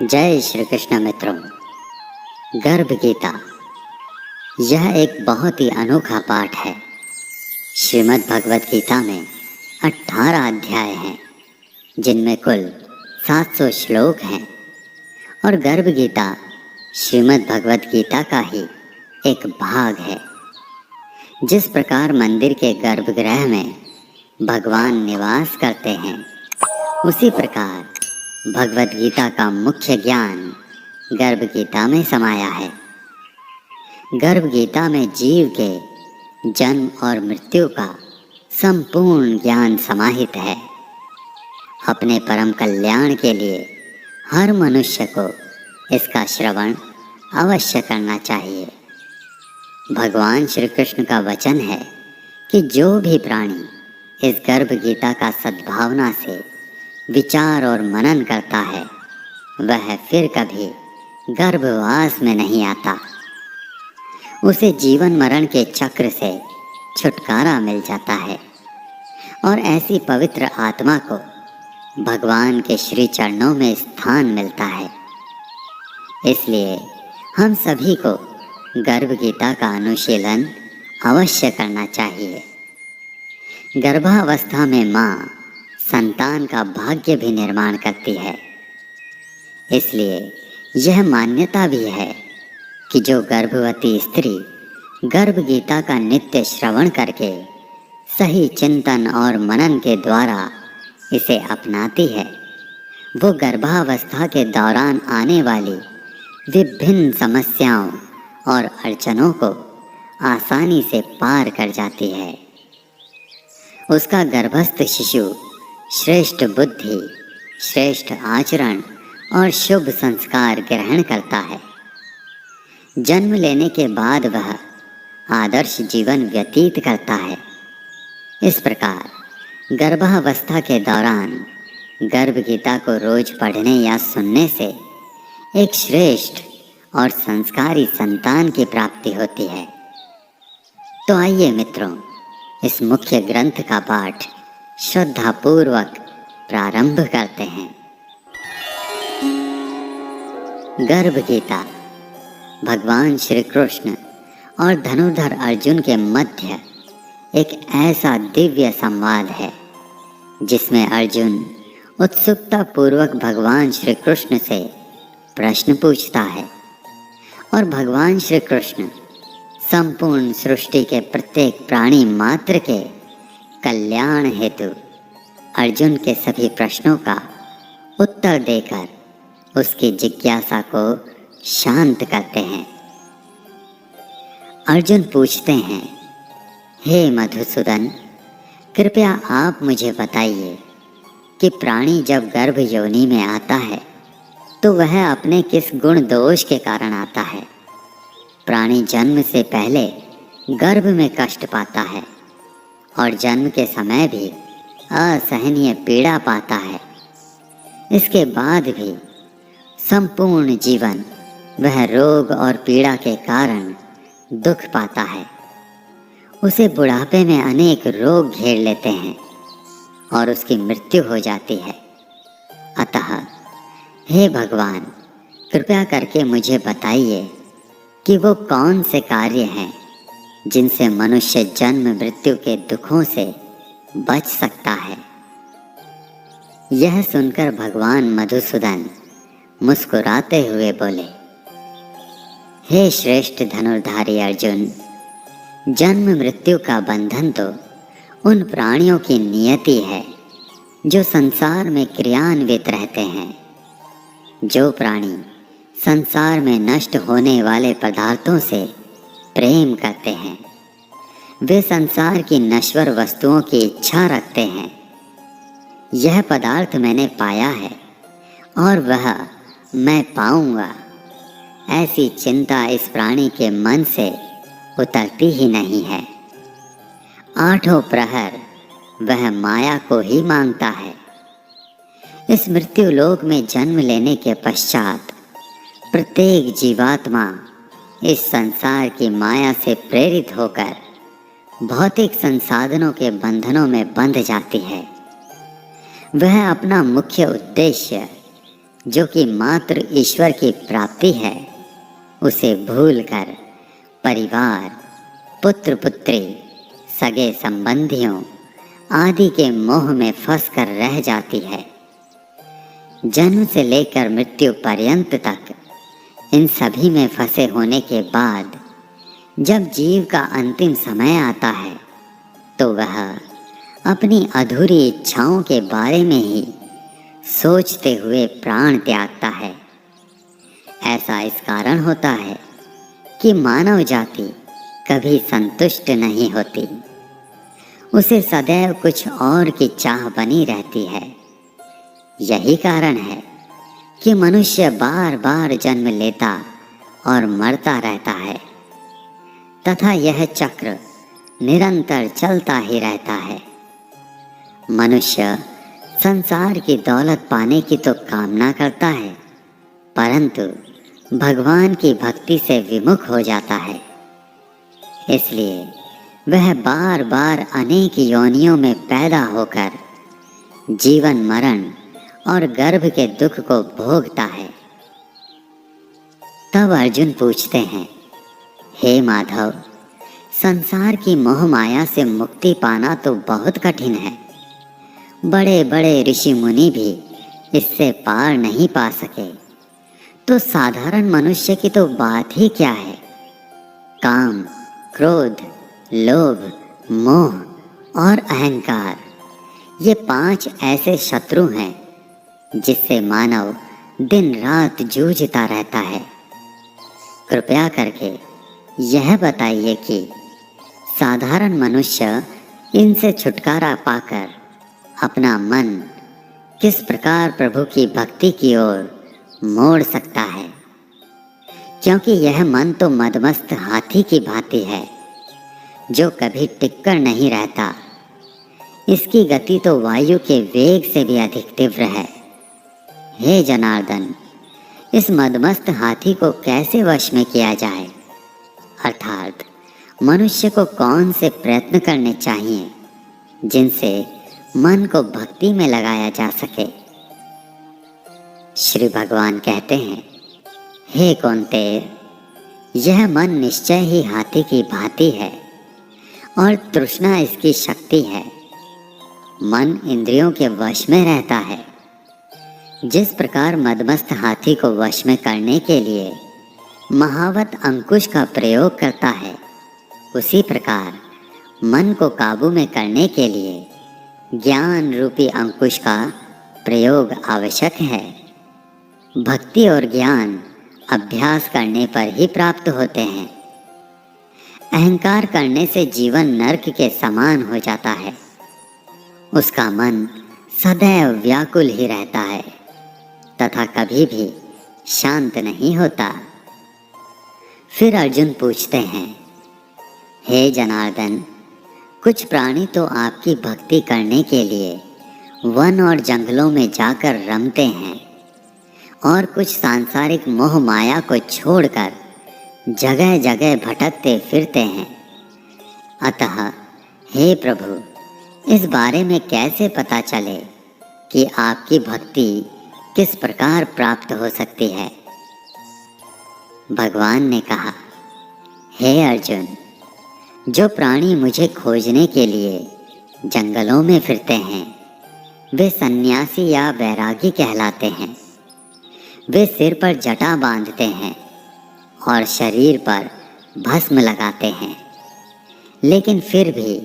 जय श्री कृष्ण मित्रों। गर्भ गीता यह एक बहुत ही अनोखा पाठ है। श्रीमद् भगवत गीता में 18 अध्याय हैं, जिनमें कुल 700 श्लोक हैं और गर्भ गीता श्रीमद् भगवत गीता का ही एक भाग है। जिस प्रकार मंदिर के गर्भगृह में भगवान निवास करते हैं, उसी प्रकार भगवत गीता का मुख्य ज्ञान गर्भ गीता में समाया है। गर्भ गीता में जीव के जन्म और मृत्यु का संपूर्ण ज्ञान समाहित है। अपने परम कल्याण के लिए हर मनुष्य को इसका श्रवण अवश्य करना चाहिए। भगवान श्री कृष्ण का वचन है कि जो भी प्राणी इस गर्भ गीता का सद्भावना से विचार और मनन करता है, वह फिर कभी गर्भवास में नहीं आता। उसे जीवन मरण के चक्र से छुटकारा मिल जाता है और ऐसी पवित्र आत्मा को भगवान के श्री चरणों में स्थान मिलता है। इसलिए हम सभी को गर्भ गीता का अनुशीलन अवश्य करना चाहिए। गर्भावस्था में माँ संतान का भाग्य भी निर्माण करती है। इसलिए यह मान्यता भी है कि जो गर्भवती स्त्री गर्भ गीता का नित्य श्रवण करके सही चिंतन और मनन के द्वारा इसे अपनाती है, वो गर्भावस्था के दौरान आने वाली विभिन्न समस्याओं और अड़चनों को आसानी से पार कर जाती है। उसका गर्भस्थ शिशु श्रेष्ठ बुद्धि, श्रेष्ठ आचरण और शुभ संस्कार ग्रहण करता है। जन्म लेने के बाद वह आदर्श जीवन व्यतीत करता है। इस प्रकार गर्भावस्था के दौरान गर्भ गीता को रोज पढ़ने या सुनने से एक श्रेष्ठ और संस्कारी संतान की प्राप्ति होती है। तो आइए मित्रों, इस मुख्य ग्रंथ का पाठ श्रद्धापूर्वक प्रारंभ करते हैं। गर्भ गीता भगवान श्री कृष्ण और धनुर्धर अर्जुन के मध्य एक ऐसा दिव्य संवाद है, जिसमें अर्जुन उत्सुकता पूर्वक भगवान श्री कृष्ण से प्रश्न पूछता है और भगवान श्री कृष्ण संपूर्ण सृष्टि के प्रत्येक प्राणी मात्र के कल्याण हेतु अर्जुन के सभी प्रश्नों का उत्तर देकर उसकी जिज्ञासा को शांत करते हैं। अर्जुन पूछते हैं, हे मधुसूदन, कृपया आप मुझे बताइए कि प्राणी जब गर्भ योनि में आता है तो वह अपने किस गुण दोष के कारण आता है। प्राणी जन्म से पहले गर्भ में कष्ट पाता है और जन्म के समय भी असहनीय पीड़ा पाता है। इसके बाद भी संपूर्ण जीवन वह रोग और पीड़ा के कारण दुख पाता है। उसे बुढ़ापे में अनेक रोग घेर लेते हैं और उसकी मृत्यु हो जाती है। अतः हे भगवान, कृपया करके मुझे बताइए कि वो कौन से कार्य हैं जिनसे मनुष्य जन्म मृत्यु के दुखों से बच सकता है। यह सुनकर भगवान मधुसूदन मुस्कुराते हुए बोले, हे श्रेष्ठ धनुर्धारी अर्जुन, जन्म मृत्यु का बंधन तो उन प्राणियों की नियति है जो संसार में क्रियान्वित रहते हैं। जो प्राणी संसार में नष्ट होने वाले पदार्थों से प्रेम करते हैं, वे संसार की नश्वर वस्तुओं की इच्छा रखते हैं। यह पदार्थ मैंने पाया है और वह मैं पाऊंगा, ऐसी चिंता इस प्राणी के मन से उतरती ही नहीं है। आठों प्रहर वह माया को ही मांगता है। इस मृत्यु लोक में जन्म लेने के पश्चात प्रत्येक जीवात्मा इस संसार की माया से प्रेरित होकर भौतिक संसाधनों के बंधनों में बंध जाती है। वह अपना मुख्य उद्देश्य जो कि मात्र ईश्वर की प्राप्ति है, उसे भूलकर परिवार, पुत्र पुत्री, सगे संबंधियों आदि के मोह में फंसकर रह जाती है। जन्म से लेकर मृत्यु पर्यंत तक इन सभी में फंसे होने के बाद जब जीव का अंतिम समय आता है तो वह अपनी अधूरी इच्छाओं के बारे में ही सोचते हुए प्राण त्यागता है। ऐसा इस कारण होता है कि मानव जाति कभी संतुष्ट नहीं होती, उसे सदैव कुछ और की चाह बनी रहती है। यही कारण है कि मनुष्य बार बार जन्म लेता और मरता रहता है तथा यह चक्र निरंतर चलता ही रहता है। मनुष्य संसार की दौलत पाने की तो कामना करता है, परंतु भगवान की भक्ति से विमुख हो जाता है। इसलिए वह बार बार अनेक योनियों में पैदा होकर जीवन मरण और गर्भ के दुख को भोगता है। तब अर्जुन पूछते हैं, हे माधव, संसार की मोह माया से मुक्ति पाना तो बहुत कठिन है। बड़े बड़े ऋषि मुनि भी इससे पार नहीं पा सके, तो साधारण मनुष्य की तो बात ही क्या है। काम, क्रोध, लोभ, मोह और अहंकार, ये 5 ऐसे शत्रु हैं जिससे मानव दिन रात जूझता रहता है। कृपया करके यह बताइए कि साधारण मनुष्य इनसे छुटकारा पाकर अपना मन किस प्रकार प्रभु की भक्ति की ओर मोड़ सकता है, क्योंकि यह मन तो मदमस्त हाथी की भांति है जो कभी टिककर नहीं रहता। इसकी गति तो वायु के वेग से भी अधिक तीव्र है। हे जनार्दन, इस मदमस्त हाथी को कैसे वश में किया जाए, अर्थात मनुष्य को कौन से प्रयत्न करने चाहिए जिनसे मन को भक्ति में लगाया जा सके। श्री भगवान कहते हैं, हे कौन्तेय, यह मन निश्चय ही हाथी की भांति है और तृष्णा इसकी शक्ति है। मन इंद्रियों के वश में रहता है। जिस प्रकार मदमस्त हाथी को वश में करने के लिए महावत अंकुश का प्रयोग करता है, उसी प्रकार मन को काबू में करने के लिए ज्ञान रूपी अंकुश का प्रयोग आवश्यक है। भक्ति और ज्ञान अभ्यास करने पर ही प्राप्त होते हैं। अहंकार करने से जीवन नरक के समान हो जाता है। उसका मन सदैव व्याकुल ही रहता है तथा कभी भी शांत नहीं होता। फिर अर्जुन पूछते हैं, हे जनार्दन, कुछ प्राणी तो आपकी भक्ति करने के लिए वन और जंगलों में जाकर रमते हैं और कुछ सांसारिक मोह माया को छोड़कर जगह जगह भटकते फिरते हैं। अतः हे प्रभु, इस बारे में कैसे पता चले कि आपकी भक्ति किस प्रकार प्राप्त हो सकती है। भगवान ने कहा, हे अर्जुन, जो प्राणी मुझे खोजने के लिए जंगलों में फिरते हैं वे सन्यासी या वैरागी कहलाते हैं। वे सिर पर जटा बांधते हैं और शरीर पर भस्म लगाते हैं, लेकिन फिर भी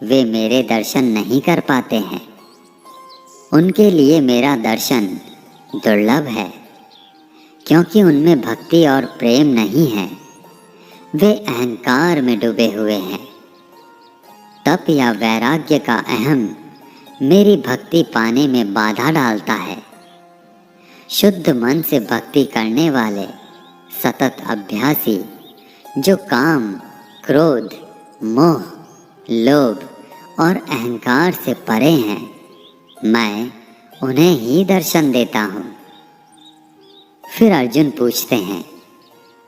वे मेरे दर्शन नहीं कर पाते हैं। उनके लिए मेरा दर्शन दुर्लभ है, क्योंकि उनमें भक्ति और प्रेम नहीं है। वे अहंकार में डूबे हुए हैं। तप या वैराग्य का अहम मेरी भक्ति पाने में बाधा डालता है। शुद्ध मन से भक्ति करने वाले सतत अभ्यासी जो काम, क्रोध, मोह, लोभ और अहंकार से परे हैं, मैं उन्हें ही दर्शन देता हूँ। फिर अर्जुन पूछते हैं,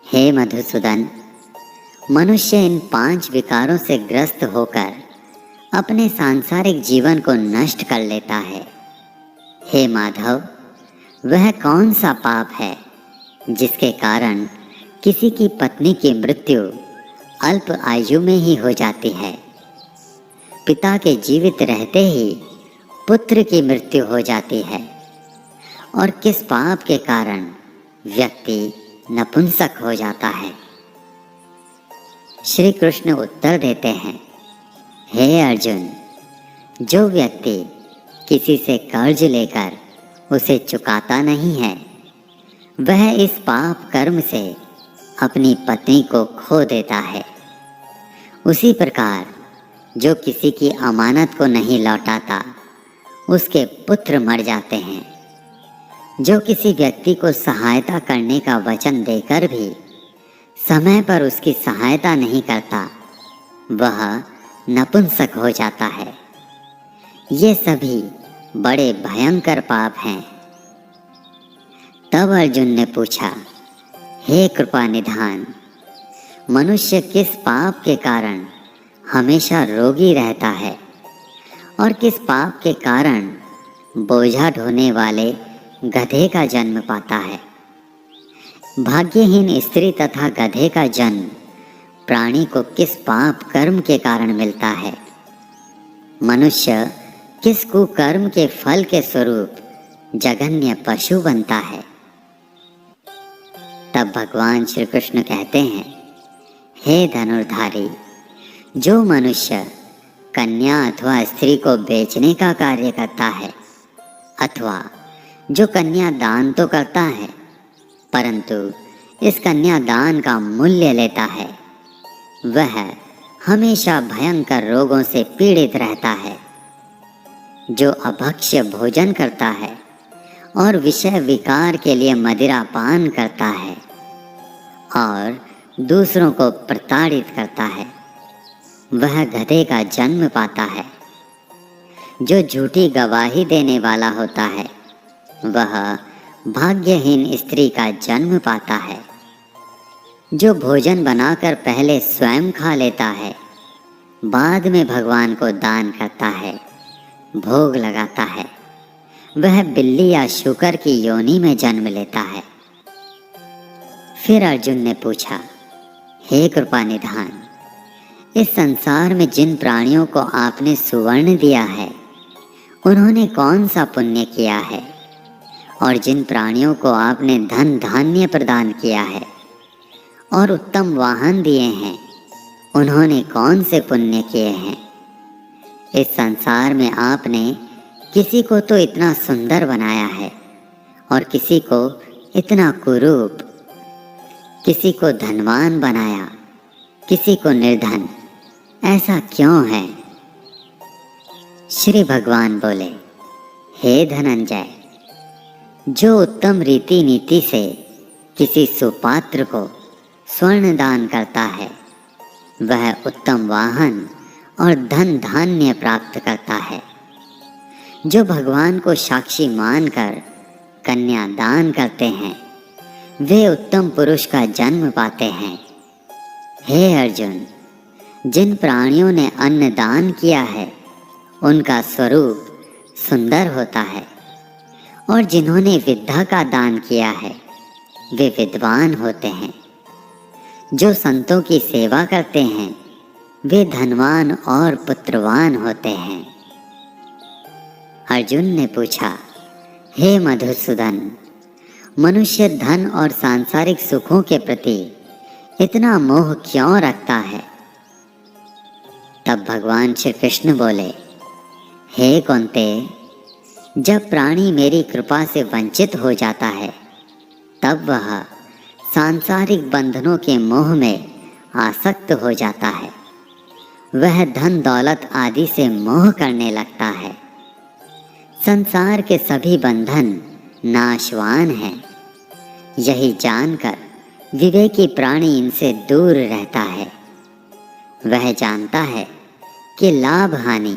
हे मधुसूदन, मनुष्य इन 5 विकारों से ग्रस्त होकर अपने सांसारिक जीवन को नष्ट कर लेता है। हे माधव, वह कौन सा पाप है जिसके कारण किसी की पत्नी की मृत्यु अल्प आयु में ही हो जाती है? पिता के जीवित रहते ही पुत्र की मृत्यु हो जाती है। और किस पाप के कारण व्यक्ति नपुंसक हो जाता है? श्री कृष्ण उत्तर देते हैं, हे अर्जुन, जो व्यक्ति किसी से कर्ज लेकर उसे चुकाता नहीं है, वह इस पाप कर्म से अपनी पत्नी को खो देता है। उसी प्रकार जो किसी की अमानत को नहीं लौटाता, उसके पुत्र मर जाते हैं। जो किसी व्यक्ति को सहायता करने का वचन देकर भी समय पर उसकी सहायता नहीं करता, वह नपुंसक हो जाता है। ये सभी बड़े भयंकर पाप हैं। तब अर्जुन ने पूछा, हे कृपा निधान, मनुष्य किस पाप के कारण हमेशा रोगी रहता है और किस पाप के कारण बोझा ढोने वाले गधे का जन्म पाता है? भाग्यहीन स्त्री तथा गधे का जन्म प्राणी को किस पाप कर्म के कारण मिलता है? मनुष्य किस कुकर्म के फल के स्वरूप जघन्य पशु बनता है? तब भगवान श्री कृष्ण कहते हैं, हे धनुर्धारी, जो मनुष्य कन्या अथवा स्त्री को बेचने का कार्य करता है अथवा जो कन्या दान तो करता है परंतु इस कन्या दान का मूल्य लेता है, वह हमेशा भयंकर रोगों से पीड़ित रहता है। जो अभक्ष्य भोजन करता है और विषय विकार के लिए मदिरा पान करता है और दूसरों को प्रताड़ित करता है, वह गधे का जन्म पाता है। जो झूठी गवाही देने वाला होता है, वह भाग्यहीन स्त्री का जन्म पाता है। जो भोजन बनाकर पहले स्वयं खा लेता है, बाद में भगवान को दान करता है, भोग लगाता है, वह बिल्ली या शूकर की योनि में जन्म लेता है। फिर अर्जुन ने पूछा, हे कृपा निधान, इस संसार में जिन प्राणियों को आपने सुवर्ण दिया है, उन्होंने कौन सा पुण्य किया है? और जिन प्राणियों को आपने धन धान्य प्रदान किया है और उत्तम वाहन दिए हैं, उन्होंने कौन से पुण्य किए हैं? इस संसार में आपने किसी को तो इतना सुंदर बनाया है और किसी को इतना कुरूप, किसी को धनवान बनाया, किसी को निर्धन। ऐसा क्यों है? श्री भगवान बोले, हे धनंजय, जो उत्तम रीति नीति से किसी सुपात्र को स्वर्ण दान करता है, वह उत्तम वाहन और धन धान्य प्राप्त करता है। जो भगवान को साक्षी मानकर कन्या दान करते हैं, वे उत्तम पुरुष का जन्म पाते हैं। हे अर्जुन, जिन प्राणियों ने अन्न दान किया है, उनका स्वरूप सुंदर होता है और जिन्होंने विद्या का दान किया है, वे विद्वान होते हैं। जो संतों की सेवा करते हैं, वे धनवान और पुत्रवान होते हैं। अर्जुन ने पूछा, हे मधुसूदन, मनुष्य धन और सांसारिक सुखों के प्रति इतना मोह क्यों रखता है? तब भगवान श्री कृष्ण बोले, हे कौन्ते, जब प्राणी मेरी कृपा से वंचित हो जाता है, तब वह सांसारिक बंधनों के मोह में आसक्त हो जाता है। वह धन दौलत आदि से मोह करने लगता है। संसार के सभी बंधन नाशवान हैं। यही जानकर विवेकी प्राणी इनसे दूर रहता है। वह जानता है कि लाभ हानि,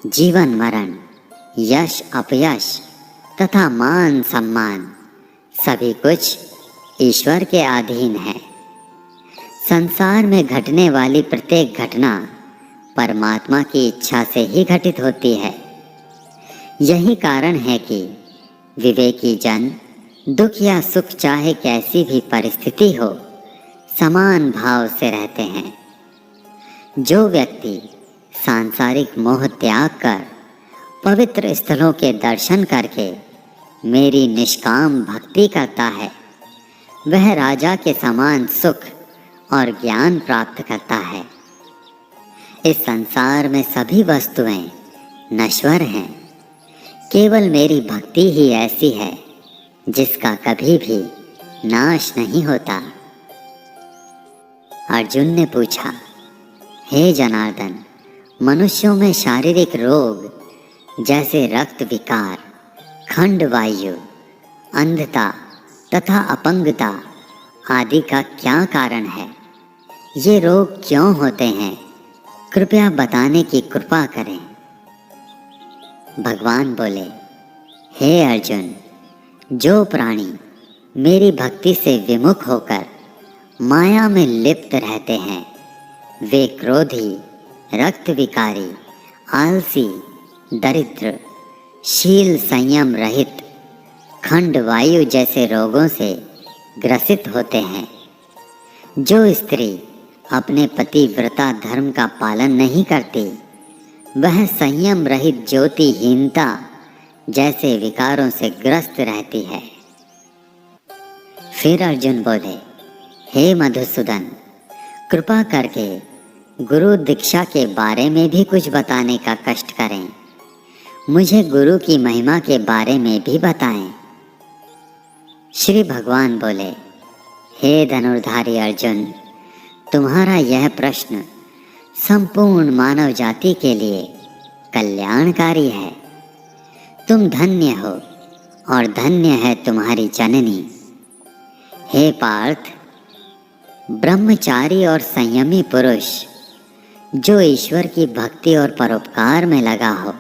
जीवन मरण, यश अपयश तथा मान सम्मान सभी कुछ ईश्वर के अधीन है। संसार में घटने वाली प्रत्येक घटना परमात्मा की इच्छा से ही घटित होती है। यही कारण है कि विवेकी जन दुख या सुख चाहे कैसी भी परिस्थिति हो समान भाव से रहते हैं। जो व्यक्ति सांसारिक मोह त्याग कर पवित्र स्थलों के दर्शन करके मेरी निष्काम भक्ति करता है वह राजा के समान सुख और ज्ञान प्राप्त करता है। इस संसार में सभी वस्तुएं नश्वर हैं, केवल मेरी भक्ति ही ऐसी है जिसका कभी भी नाश नहीं होता। अर्जुन ने पूछा, हे जनार्दन, मनुष्यों में शारीरिक रोग जैसे रक्त विकार, खंड वायु, अंधता तथा अपंगता आदि का क्या कारण है? ये रोग क्यों होते हैं? कृपया बताने की कृपा करें। भगवान बोले, हे अर्जुन, जो प्राणी मेरी भक्ति से विमुख होकर माया में लिप्त रहते हैं वे क्रोधी, रक्त विकारी, आलसी, दरिद्र, शील संयम रहित, खंड वायु जैसे रोगों से ग्रसित होते हैं। जो स्त्री अपने पतिव्रता धर्म का पालन नहीं करती वह संयम रहित ज्योतिहीनता जैसे विकारों से ग्रस्त रहती है। फिर अर्जुन बोले, हे मधुसूदन, कृपा करके गुरु दीक्षा के बारे में भी कुछ बताने का कष्ट करें। मुझे गुरु की महिमा के बारे में भी बताएं। श्री भगवान बोले, हे धनुर्धारी अर्जुन, तुम्हारा यह प्रश्न संपूर्ण मानव जाति के लिए कल्याणकारी है। तुम धन्य हो और धन्य है तुम्हारी जननी। हे पार्थ, ब्रह्मचारी और संयमी पुरुष जो ईश्वर की भक्ति और परोपकार में लगा हो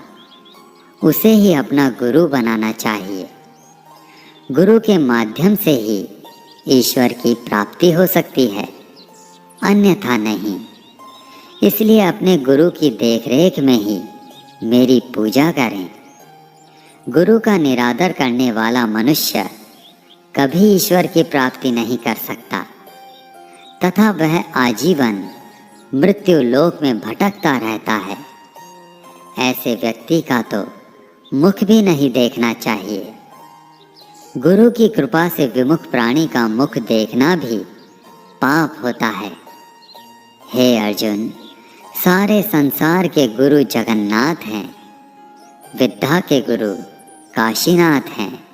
उसे ही अपना गुरु बनाना चाहिए। गुरु के माध्यम से ही ईश्वर की प्राप्ति हो सकती है, अन्यथा नहीं। इसलिए अपने गुरु की देखरेख में ही मेरी पूजा करें। गुरु का निरादर करने वाला मनुष्य कभी ईश्वर की प्राप्ति नहीं कर सकता तथा वह आजीवन मृत्यु लोक में भटकता रहता है। ऐसे व्यक्ति का तो मुख भी नहीं देखना चाहिए। गुरु की कृपा से विमुख प्राणी का मुख देखना भी पाप होता है। हे अर्जुन, सारे संसार के गुरु जगन्नाथ हैं, विद्या के गुरु काशीनाथ हैं,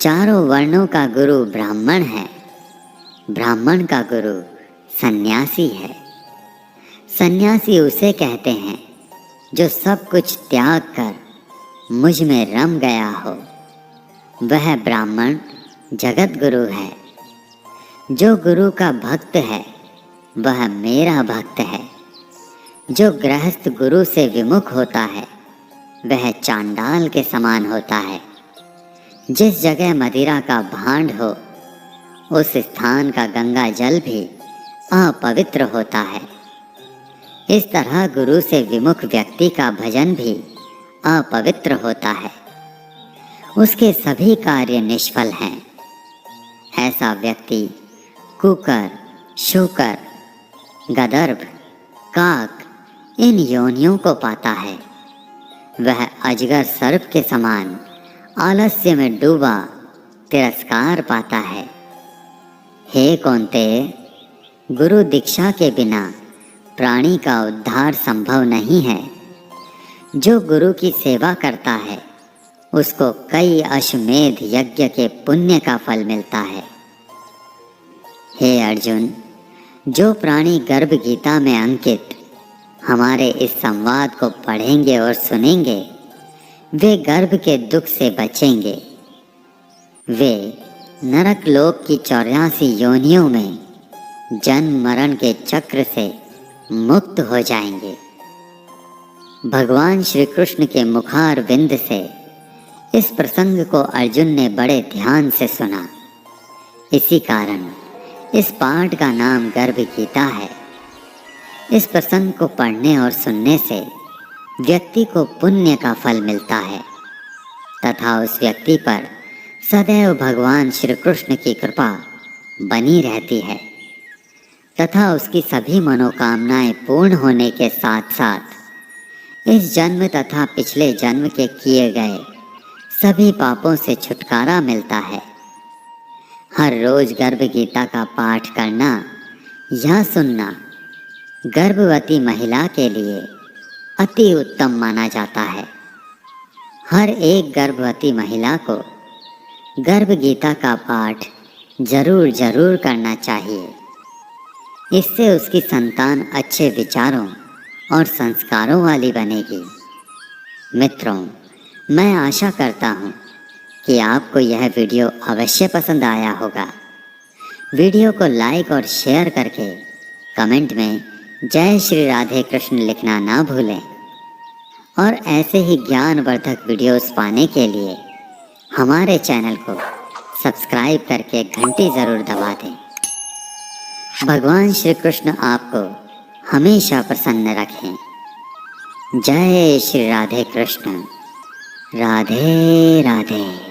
चारों वर्णों का गुरु ब्राह्मण है, ब्राह्मण का गुरु सन्यासी है। सन्यासी उसे कहते हैं जो सब कुछ त्याग कर मुझ में रम गया हो। वह ब्राह्मण जगत गुरु है। जो गुरु का भक्त है वह मेरा भक्त है। जो गृहस्थ गुरु से विमुख होता है वह चांडाल के समान होता है। जिस जगह मदिरा का भांड हो उस स्थान का गंगा जल भी अपवित्र होता है। इस तरह गुरु से विमुख व्यक्ति का भजन भी अपवित्र होता है। उसके सभी कार्य निष्फल हैं। ऐसा व्यक्ति कुकर, शूकर, गदर्भ, काक इन योनियों को पाता है। वह अजगर सर्प के समान आलस्य में डूबा तिरस्कार पाता है। हे कौन्तेय, गुरु दीक्षा के बिना प्राणी का उद्धार संभव नहीं है। जो गुरु की सेवा करता है उसको कई अश्वमेध यज्ञ के पुण्य का फल मिलता है। हे अर्जुन, जो प्राणी गर्भ गीता में अंकित हमारे इस संवाद को पढ़ेंगे और सुनेंगे वे गर्भ के दुख से बचेंगे। वे नरक लोक की 84 योनियों में जन्म मरण के चक्र से मुक्त हो जाएंगे। भगवान श्री कृष्ण के मुखार बिंद से इस प्रसंग को अर्जुन ने बड़े ध्यान से सुना। इसी कारण इस पाठ का नाम गर्भ गीता है। इस प्रसंग को पढ़ने और सुनने से व्यक्ति को पुण्य का फल मिलता है तथा उस व्यक्ति पर सदैव भगवान श्री कृष्ण की कृपा बनी रहती है तथा उसकी सभी मनोकामनाएं पूर्ण होने के साथ साथ इस जन्म तथा पिछले जन्म के किए गए सभी पापों से छुटकारा मिलता है। हर रोज गर्भ गीता का पाठ करना या सुनना गर्भवती महिला के लिए अति उत्तम माना जाता है। हर एक गर्भवती महिला को गर्भ गीता का पाठ जरूर जरूर करना चाहिए। इससे उसकी संतान अच्छे विचारों और संस्कारों वाली बनेगी। मित्रों, मैं आशा करता हूँ कि आपको यह वीडियो अवश्य पसंद आया होगा। वीडियो को लाइक और शेयर करके कमेंट में जय श्री राधे कृष्ण लिखना ना भूलें और ऐसे ही ज्ञानवर्धक वीडियोस पाने के लिए हमारे चैनल को सब्सक्राइब करके घंटी ज़रूर दबा दें। भगवान श्री कृष्ण आपको हमेशा प्रसन्न रखें। जय श्री राधे कृष्ण। राधे राधे।